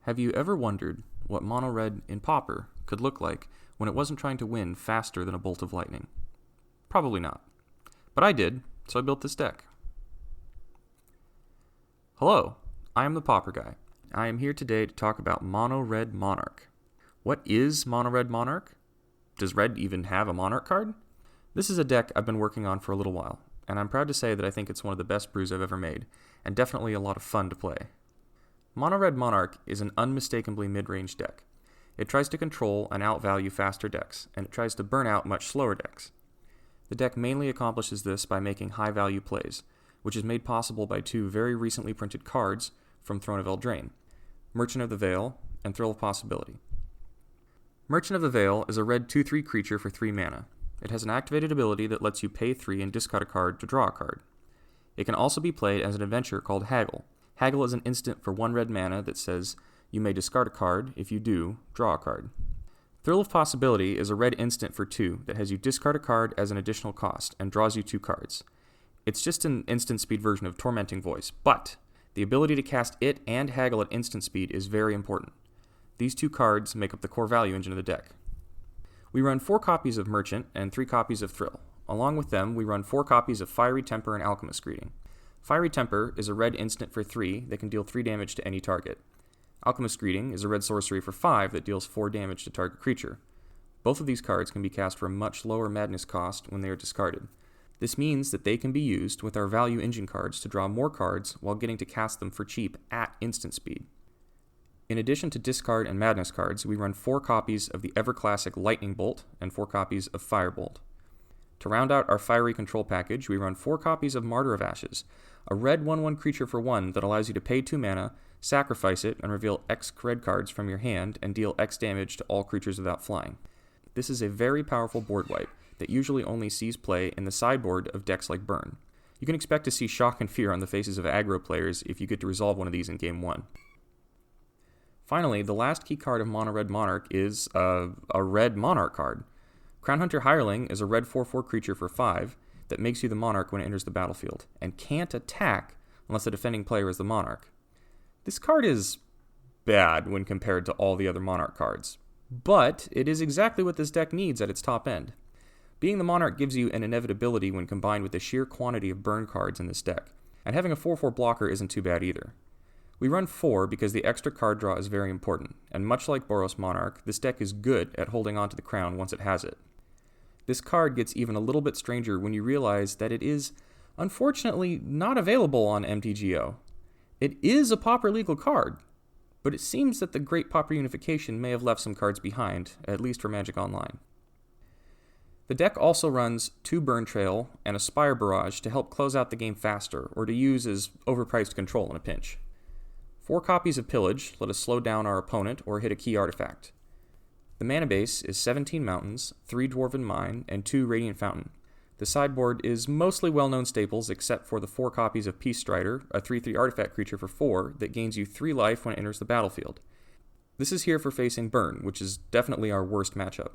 Have you ever wondered what mono red in Pauper could look like when it wasn't trying to win faster than a bolt of lightning? Probably not. But I did, so I built this deck. Hello, I am the Pauper Guy. I am here today to talk about Mono Red Monarch. What is Mono Red Monarch? Does Red even have a Monarch card? This is a deck I've been working on for a little while, and I'm proud to say that I think it's one of the best brews I've ever made, and definitely a lot of fun to play. Mono Red Monarch is an unmistakably mid-range deck. It tries to control and outvalue faster decks, and it tries to burn out much slower decks. The deck mainly accomplishes this by making high-value plays, which is made possible by two very recently printed cards from Throne of Eldraine, Merchant of the Veil and Thrill of Possibility. Merchant of the Veil is a red 2/3 creature for 3 mana. It has an activated ability that lets you pay 3 and discard a card to draw a card. It can also be played as an adventure called Haggle. Haggle is an instant for 1 red mana that says, you may discard a card. If you do, draw a card. Thrill of Possibility is a red instant for 2 that has you discard a card as an additional cost and draws you 2 cards. It's just an instant speed version of Tormenting Voice, but the ability to cast it and Haggle at instant speed is very important. These 2 cards make up the core value engine of the deck. We run 4 copies of Merchant and 3 copies of Thrill. Along with them, we run 4 copies of Fiery Temper and Alchemist Greeting. Fiery Temper is a red instant for 3 that can deal 3 damage to any target. Alchemist Greeting is a red sorcery for 5 that deals 4 damage to target creature. Both of these cards can be cast for a much lower madness cost when they are discarded. This means that they can be used with our value engine cards to draw more cards while getting to cast them for cheap at instant speed. In addition to discard and madness cards, we run 4 copies of the ever-classic Lightning Bolt and 4 copies of Firebolt. To round out our fiery control package, we run 4 copies of Martyr of Ashes, a red 1/1 creature for 1 that allows you to pay 2 mana, sacrifice it, and reveal X red cards from your hand and deal X damage to all creatures without flying. This is a very powerful board wipe that usually only sees play in the sideboard of decks like Burn. You can expect to see shock and fear on the faces of aggro players if you get to resolve one of these in Game 1. Finally, the last key card of Mono Red Monarch is a red Monarch card. Crown-Hunter Hireling is a red 4/4 creature for 5 that makes you the Monarch when it enters the battlefield, and can't attack unless the defending player is the Monarch. This card is bad when compared to all the other Monarch cards, but it is exactly what this deck needs at its top end. Being the Monarch gives you an inevitability when combined with the sheer quantity of burn cards in this deck, and having a 4/4 blocker isn't too bad either. We run 4 because the extra card draw is very important, and much like Boros Monarch, this deck is good at holding onto the crown once it has it. This card gets even a little bit stranger when you realize that it is, unfortunately, not available on MTGO. It is a Pauper legal card, but it seems that the Great Pauper Unification may have left some cards behind, at least for Magic Online. The deck also runs 2 Burn Trail and a Spire Barrage to help close out the game faster, or to use as overpriced control in a pinch. 4 copies of Pillage let us slow down our opponent or hit a key artifact. The mana base is 17 Mountains, 3 Dwarven Mine, and 2 Radiant Fountain. The sideboard is mostly well-known staples except for the 4 copies of Peace Strider, a 3/3 artifact creature for 4 that gains you 3 life when it enters the battlefield. This is here for facing Burn, which is definitely our worst matchup.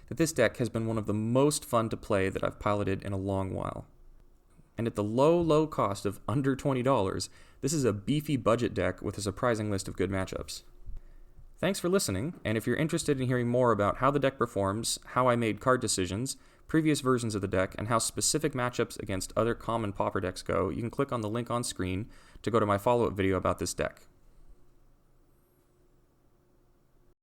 This deck has been one of the most fun to play that I've piloted in a long while. And at the low cost of under $20, this is a beefy budget deck with a surprising list of good matchups. Thanks for listening, and if you're interested in hearing more about how the deck performs, how I made card decisions, previous versions of the deck, and how specific matchups against other common Pauper decks go, you can click on the link on screen to go to my follow-up video about this deck.